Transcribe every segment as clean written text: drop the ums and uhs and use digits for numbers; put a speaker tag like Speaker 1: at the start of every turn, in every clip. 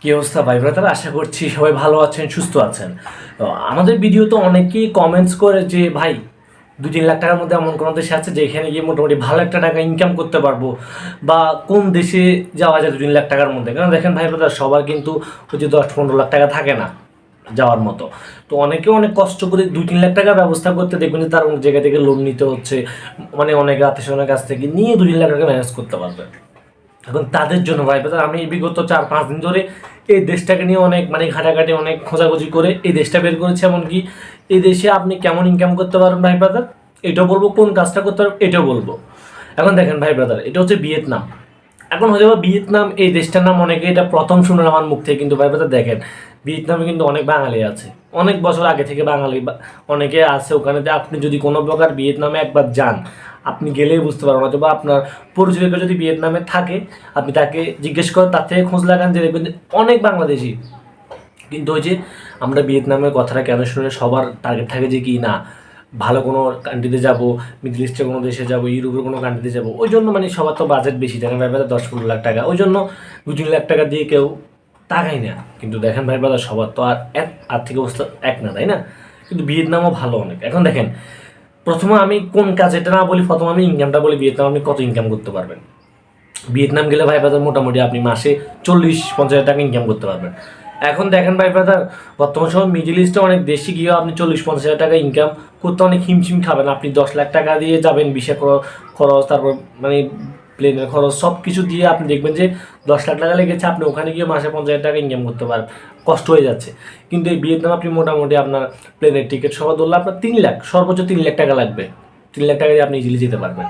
Speaker 1: কি অবস্থা ভাই ব্রাদার, আশা করছি সবাই ভালো আছেন, সুস্থ আছেন। তো আমাদের ভিডিও তো অনেকেই কমেন্টস করে যে ভাই 2-3 লাখ টাকার মধ্যে এমন কোনো দেশে আছে যেখানে গিয়ে মোটামুটি ভালো একটা টাকা ইনকাম করতে পারবো, বা কোন দেশে যাওয়া যায় 2-3 লাখ টাকার মধ্যে। কারণ দেখেন ভাই ব্রাদার, সবার কিন্তু ওই যে 10-15 লাখ টাকা থাকে না যাওয়ার মতো। তো অনেকেও অনেক কষ্ট করে 2-3 লাখ টাকার ব্যবস্থা করতে দেখবেন যে তার অনেক জায়গা থেকে লোন নিতে হচ্ছে, মানে অনেক আত্মীয়স্বজনের কাছ থেকে নিয়ে 2-3 লাখ টাকা ম্যানেজ করতে পারবে। এখন তাদের জন্য ভাই ব্রাদার, আমি বিগত 4-5 দিন ধরে এই দেশটাকে নিয়ে অনেক ঘাটাঘাটি অনেক খোঁজাখুঁজি করে এই দেশটা বের করেছি। এমনকি এই দেশে আপনি কেমন ইনকাম করতে পারবেন ভাই ব্রাদার এটাও বলবো, কোন কাজটা করতে পারবেন এটাও বলবো। এখন দেখেন ভাই ব্রাদার, এটা হচ্ছে ভিয়েতনাম। এখন হয়তো বা ভিয়েতনাম এই দেশটার নাম অনেকে এটা প্রথম শুনুন আমার মুখ থেকে, কিন্তু ভাই ব্রাদার দেখেন ভিয়েতনামে কিন্তু অনেক বাঙালি আছে, অনেক বছর আগে থেকে বাঙালি অনেকে আছে ওখানে। আপনি যদি কোনো প্রকার ভিয়েতনামে একবার যান, আপনি গেলেই বুঝতে পারবেন। হয়তো বা আপনার পরিচিত কেউ যদি ভিয়েতনামে থাকে, আপনি তাকে জিজ্ঞেস করেন, তার থেকে খোঁজ লাগান, যে দেখবেন অনেক বাংলাদেশি। কিন্তু ওই যে আমরা ভিয়েতনামের কথাটা কেন শুনে সবার টার্গেট থাকে যে কি না ভালো কোনো কান্ট্রিতে যাব, মিডল ইস্টের কোনো দেশে যাব, ইউরোপের কোনো কান্ট্রিতে যাব, ওই জন্য মানে সবার তো বাজেট বেশি থাকে ভাই ব্রাদার, 10-15 লাখ টাকা, ওই জন্য 2-3 লাখ টাকা দিয়ে কেউ তাকাই না। কিন্তু দেখেন ভাই ব্রাদার, সবার তো আর এক আর্থিক অবস্থা এক না, তাই না? কিন্তু ভিয়েতনামও ভালো অনেক। এখন দেখেন, প্রথমে আমি কোন কাজ এটা না বলি, প্রথমে আমি ইনকামটা বলি। ভিয়েতনাম আপনি কত ইনকাম করতে পারবেন? ভিয়েতনাম গেলে ভাই ব্রাদার মোটামুটি আপনি মাসে 40-50 হাজার টাকা ইনকাম করতে পারবেন। এখন দেখেন ভাই ব্রাদার, বর্তমান সময় মিডিল ইস্টে অনেক দেশে গিয়েও আপনি 40-50 হাজার টাকা ইনকাম করতে অনেক হিমশিম খাবেন। আপনি 10 লাখ টাকা দিয়ে যাবেন, ভিসা খরচ, তারপর মানে প্লেনের খরচ সব কিছু দিয়ে আপনি দেখবেন যে 10 লাখ টাকা লেগেছে, আপনি ওখানে গিয়ে মাসে 50 হাজার টাকা ইনকাম করতে পারবেন, কষ্ট হয়ে যাচ্ছে। কিন্তু এই ভিয়েতনাম আপনি মোটামুটি আপনার প্লেনের টিকিট সহ ধরলে আপনার 3 লাখ, সর্বোচ্চ 3 লাখ টাকা লাগবে। 3 লাখ টাকা দিয়ে আপনি ইজিলি যেতে পারবেন,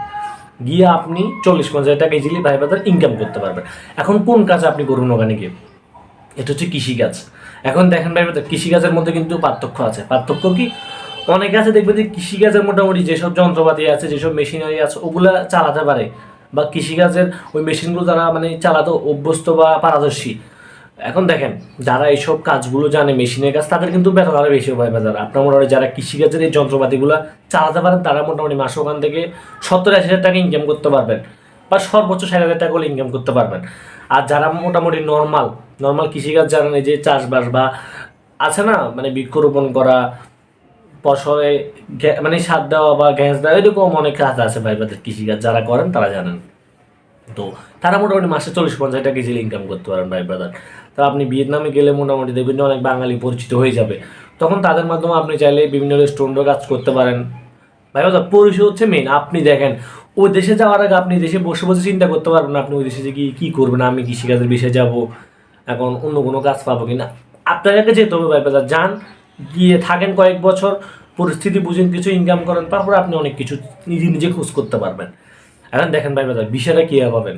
Speaker 1: গিয়ে আপনি 40-50 হাজার টাকা ইজিলি ভাই ব্রাদার ইনকাম করতে পারবেন। এখন কোন কাজ আপনি করুন ওখানে গিয়ে, এটা হচ্ছে কৃষিকাজ। এখন দেখেন ভাই ব্রাদার, কৃষিকাজের মধ্যে কিন্তু পার্থক্য আছে। পার্থক্য কি? অনেকে আছে দেখবে যে কৃষিকাজের মোটামুটি যেসব যন্ত্রপাতি আছে, যেসব মেশিনারি আছে, ওগুলা চালাতে পারে, বা কৃষিকাজের ওই মেশিনগুলো তারা মানে চালাতে অভ্যস্ত বা পারদর্শী। এখন দেখেন, যারা এইসব কাজগুলো জানে, মেশিনের কাজ, তাদের কিন্তু বেতন আরও বেশি হয় বাজার। আপনার মোটামুটি যারা কৃষিকাজের এই যন্ত্রপাতিগুলো চালাতে পারেন, তারা মোটামুটি মাসে ওখান থেকে 70-80 হাজার টাকা ইনকাম করতে পারবেন, বা সর্বোচ্চ 60 হাজার টাকা হলে ইনকাম করতে পারবেন। আর যারা মোটামুটি নর্মাল কৃষিকাজ জানেন, এই যে চাষবাস বা আছে না, মানে বৃক্ষরোপণ করা, ফসলে মানে সার দেওয়া বা গ্যাস দেওয়া, এরকম অনেক কাজ আছে ভাই ব্রাদার। কৃষিকাজ যারা করেন তারা জানেন। তো তারা মোটামুটি মাসে 40-50 হাজার টাকা ইজিলি ইনকাম করতে পারেন ভাই ব্রাদার। তো আপনি ভিয়েতনামে গেলে মোটামুটি দেখবেন যে অনেক বাঙালি পরিচিত হয়ে যাবে, তখন তাদের মাধ্যমে আপনি চাইলে বিভিন্ন রেস্টুরেন্টও কাজ করতে পারেন। ভাই ব্রাদার, পরিচয় হচ্ছে মেন। আপনি দেখেন, ওই দেশে যাওয়ার আগে আপনি দেশে বসে বসে চিন্তা করতে পারবেন না আপনি ওই দেশে যে কী করবেন, আমি কৃষিকাজের বিষয়ে যাব, এখন অন্য কোনো কাজ পাবো কিনা। আপনাকে যেতে হবে ভাই ব্রাদার, যান, গিয়ে থাকেন কয়েক বছর, পরিস্থিতি বুঝেন, কিছু ইনকাম করেন, তারপরে আপনি অনেক কিছু নিজে নিজে খোঁজ করতে পারবেন। এখন দেখেন ভাই ব্রাদার, ভিসাটা কীভাবে পাবেন?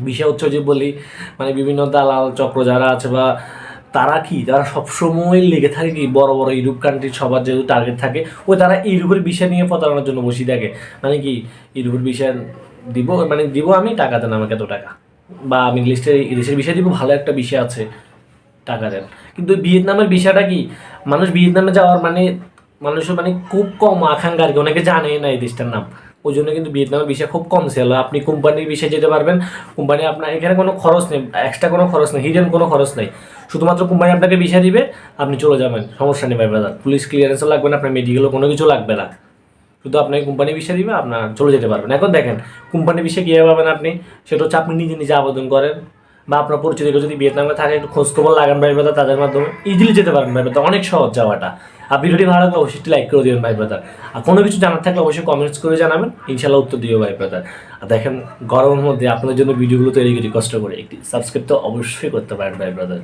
Speaker 1: ভিসা হচ্ছে যে বলি, মানে বিভিন্ন দালাল চক্র যারা আছে, বা তারা সবসময় লেগে থাকে কি, বড় বড় ইউরোপ কান্ট্রির সবার যেহেতু টার্গেট থাকে, ওই তারা ইউরোপের ভিসা নিয়ে প্রতারণার জন্য বসে থাকে। মানে কি, ইউরোপের ভিসা দিব আমি, টাকা দেন আমাকে এত টাকা, বা মিডল ইস্টের এই দেশের ভিসা দিব, ভালো একটা ভিসা আছে, টাকা দেন। কিন্তু ভিয়েতনামের ভিসাটা কি, ভিয়েতনামে যাওয়ার মানে মানুষের মানে খুব কম আকাঙ্ক্ষা আর কি, অনেকে জানে না এই দেশটার নাম। ওই জন্য কিন্তু ভিয়েতনামের ভিসা খুব কম সেল হয়। আপনি কোম্পানির ভিসা যেতে পারবেন, কোম্পানি আপনার এখানে কোনো খরচ নেই, এক্সট্রা কোনো খরচ নেই, হিডেন কোনো খরচ নেই। শুধুমাত্র কোম্পানি আপনাকে ভিসা দিবে, আপনি চলে যাবেন, সমস্যা নেই ভাই ব্রাদার। পুলিশ ক্লিয়ারেন্সও লাগবে না, আপনার মেডিকেলও কোনো কিছু লাগবে না, শুধু আপনাকে কোম্পানি ভিসা দিবে, আপনার চলে যেতে পারবেন। এখন দেখেন, কোম্পানি ভিসা কীভাবে পাবেন আপনি, সেটা হচ্ছে আপনি নিজে নিজে আবেদন করেন, বা আপনার পরিচিত কেউ যদি ভিয়েতনামে থাকে একটু খোঁজখবর লাগান ভাই ব্রাদার, তাদের মাধ্যমে ইজিলি যেতে পারেন ভাই ব্রাদার, অনেক সহজ যাওয়াটা। আর ভিডিওটি ভালো লাগলে অবশ্যই লাইক করে দেবেন ভাই ব্রাদার। আর কোনো কিছু জানার থাকলে অবশ্যই কমেন্টস করে জানাবেন, ইনশাল্লাহ উত্তর দিও ভাই ব্রাদার। আর দেখেন, গরমের মধ্যে আপনাদের জন্য ভিডিওগুলো তৈরি করি কষ্ট করে, একটি সাবস্ক্রাইব তো অবশ্যই করতে পারেন ভাই ব্রাদার।